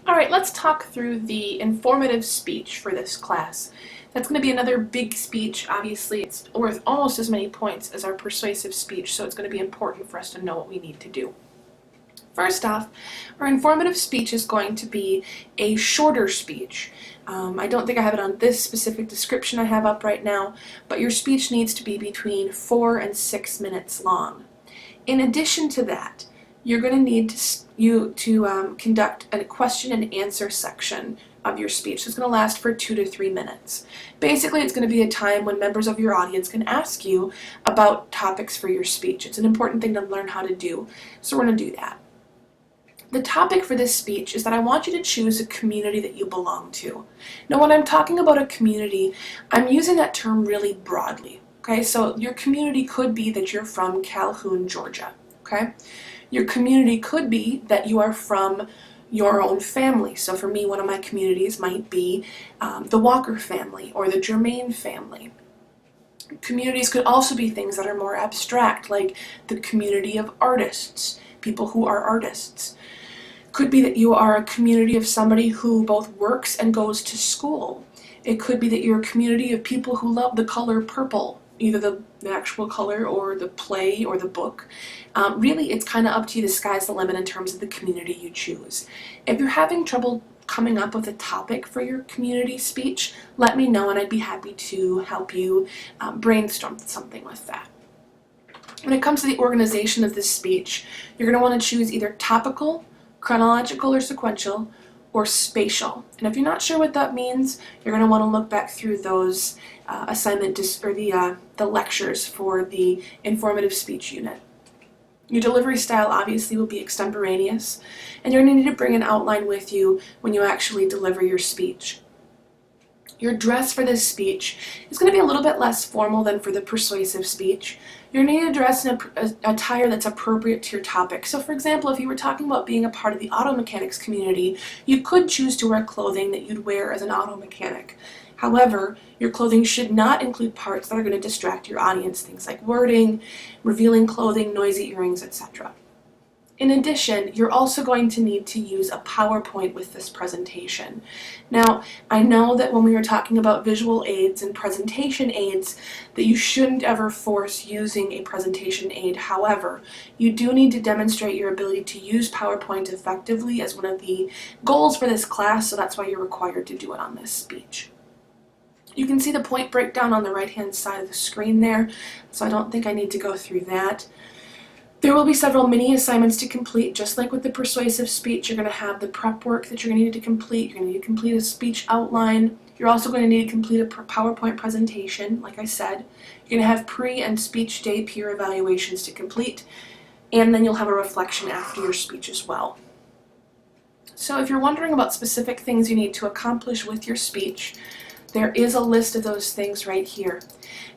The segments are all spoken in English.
Alright, let's talk through the informative speech for this class. That's going to be another big speech. Obviously, it's worth almost as many points as our persuasive speech, so it's going to be important for us to know what we need to do. First off, our informative speech is going to be a shorter speech. I don't think I have it on this specific description I have up right now, but your speech needs to be between 4 and 6 minutes long. In addition to that, you're going to need to conduct a question and answer section of your speech. So it's going to last for 2 to 3 minutes. Basically, it's going to be a time when members of your audience can ask you about topics for your speech. It's an important thing to learn how to do, so we're going to do that. The topic for this speech is that I want you to choose a community that you belong to. Now, when I'm talking about a community, I'm using that term really broadly. Okay, so your community could be that you're from Calhoun, Georgia. Okay, your community could be that you are from your own family. So for me, one of my communities might be the Walker family or the Germain family. Communities could also be things that are more abstract, like the community of artists, people who are artists. Could be that you are a community of somebody who both works and goes to school. It could be that you're a community of people who love the color purple, either the actual color or the play or the book. Really, it's kind of up to you. The sky's the limit in terms of the community you choose. If you're having trouble coming up with a topic for your community speech, let me know and I'd be happy to help you brainstorm something with that. When it comes to the organization of this speech, you're going to want to choose either topical, chronological or sequential, or spatial. And if you're not sure what that means, you're going to want to look back through those the lectures for the informative speech unit. Your delivery style obviously will be extemporaneous, and you're going to need to bring an outline with you when you actually deliver your speech. Your dress for this speech is going to be a little bit less formal than for the persuasive speech. You're going to need to dress in a attire that's appropriate to your topic. So for example, if you were talking about being a part of the auto mechanics community, you could choose to wear clothing that you'd wear as an auto mechanic. However, your clothing should not include parts that are going to distract your audience, things like wording, revealing clothing, noisy earrings, etc. In addition, you're also going to need to use a PowerPoint with this presentation. Now, I know that when we were talking about visual aids and presentation aids, that you shouldn't ever force using a presentation aid. However, you do need to demonstrate your ability to use PowerPoint effectively as one of the goals for this class, so that's why you're required to do it on this speech. You can see the point breakdown on the right-hand side of the screen there, so I don't think I need to go through that. There will be several mini assignments to complete. Just like with the persuasive speech, you're going to have the prep work that you're going to need to complete. You're going to need to complete a speech outline. You're also going to need to complete a PowerPoint presentation, like I said. You're going to have pre- and speech day peer evaluations to complete, and then you'll have a reflection after your speech as well. So if you're wondering about specific things you need to accomplish with your speech, there is a list of those things right here.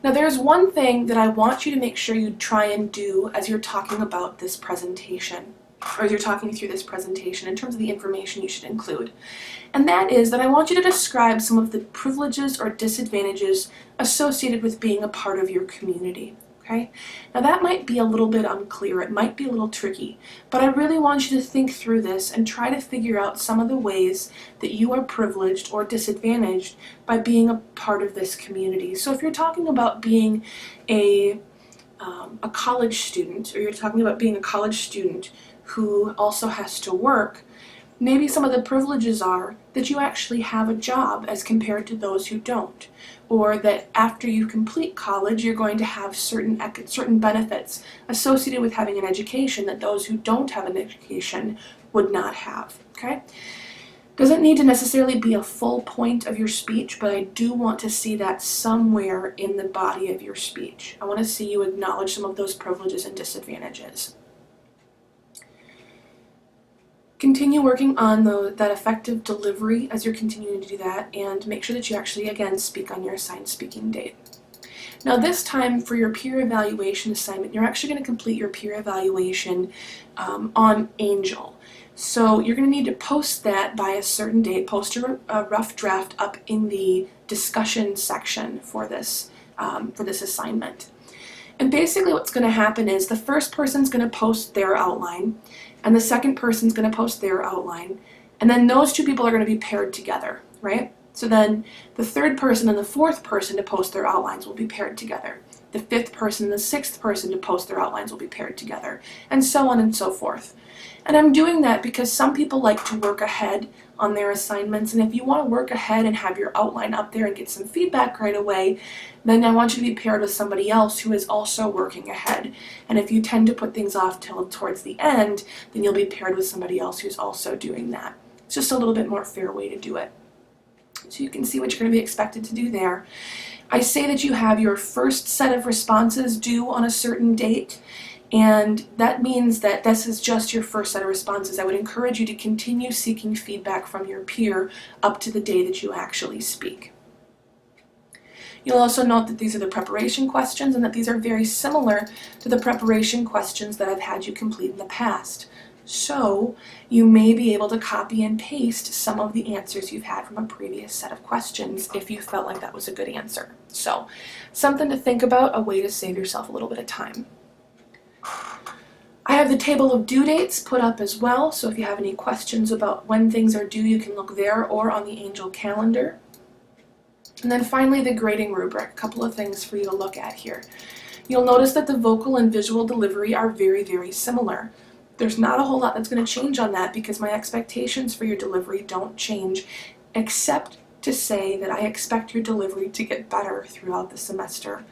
Now there's one thing that I want you to make sure you try and do as you're talking about this presentation, or as you're talking through this presentation in terms of the information you should include. And that is that I want you to describe some of the privileges or disadvantages associated with being a part of your community. Okay? Now that might be a little bit unclear, it might be a little tricky, but I really want you to think through this and try to figure out some of the ways that you are privileged or disadvantaged by being a part of this community. So if you're talking about being a college student, or you're talking about being a college student who also has to work, maybe some of the privileges are that you actually have a job as compared to those who don't, or that after you complete college you're going to have certain benefits associated with having an education that those who don't have an education would not have. Okay? Doesn't need to necessarily be a full point of your speech, but I do want to see that somewhere in the body of your speech. I want to see you acknowledge some of those privileges and disadvantages. Continue working on that effective delivery as you're continuing to do that, and make sure that you actually, again, speak on your assigned speaking date. Now this time for your peer evaluation assignment, you're actually going to complete your peer evaluation on Angel. So you're going to need to post that by a certain date, post a rough draft up in the discussion section for this assignment. And basically what's going to happen is the first person's going to post their outline, and the second person's going to post their outline, And then those two people are going to be paired together, right? So then the third person and the fourth person to post their outlines will be paired together. The fifth person and the sixth person to post their outlines will be paired together, and so on and so forth. And I'm doing that because some people like to work ahead on their assignments, and if you want to work ahead and have your outline up there and get some feedback right away, then I want you to be paired with somebody else who is also working ahead. And if you tend to put things off till towards the end, then you'll be paired with somebody else who's also doing that. It's just a little bit more fair way to do it. So you can see what you're going to be expected to do there. I say that you have your first set of responses due on a certain date, and that means that this is just your first set of responses. I would encourage you to continue seeking feedback from your peer up to the day that you actually speak. You'll also note that these are the preparation questions and that these are very similar to the preparation questions that I've had you complete in the past. So you may be able to copy and paste some of the answers you've had from a previous set of questions if you felt like that was a good answer. So something to think about, a way to save yourself a little bit of time. I have the table of due dates put up as well, so if you have any questions about when things are due, you can look there or on the Angel calendar. And then finally, the grading rubric, a couple of things for you to look at here. You'll notice that the vocal and visual delivery are very, very similar. There's not a whole lot that's going to change on that because my expectations for your delivery don't change, except to say that I expect your delivery to get better throughout the semester.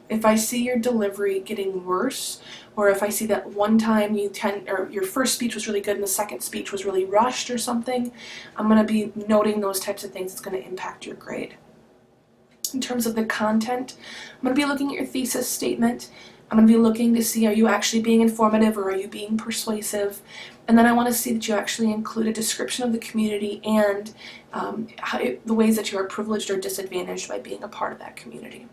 If I see your delivery getting worse, or if I see that one time your first speech was really good and the second speech was really rushed or something, I'm going to be noting those types of things. It's going to impact your grade. In terms of the content, I'm going to be looking at your thesis statement. I'm going to be looking to see, are you actually being informative or are you being persuasive? And then I want to see that you actually include a description of the community and the ways that you are privileged or disadvantaged by being a part of that community.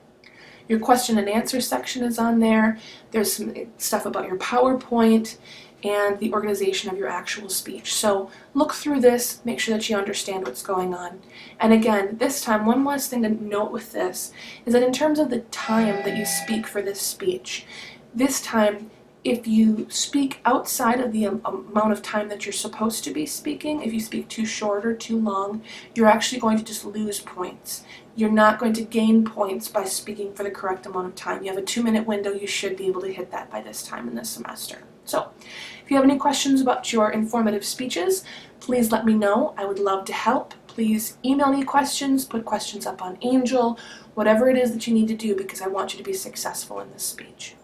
Your question and answer section is on there. There's some stuff about your PowerPoint and the organization of your actual speech. So look through this, make sure that you understand what's going on. And again, this time, one last thing to note with this is that in terms of the time that you speak for this speech, this time, if you speak outside of the amount of time that you're supposed to be speaking, if you speak too short or too long, you're actually going to just lose points. You're not going to gain points by speaking for the correct amount of time. You have a 2-minute window. You should be able to hit that by this time in this semester. So if you have any questions about your informative speeches, please let me know. I would love to help. Please email me questions, put questions up on Angel, whatever it is that you need to do, because I want you to be successful in this speech.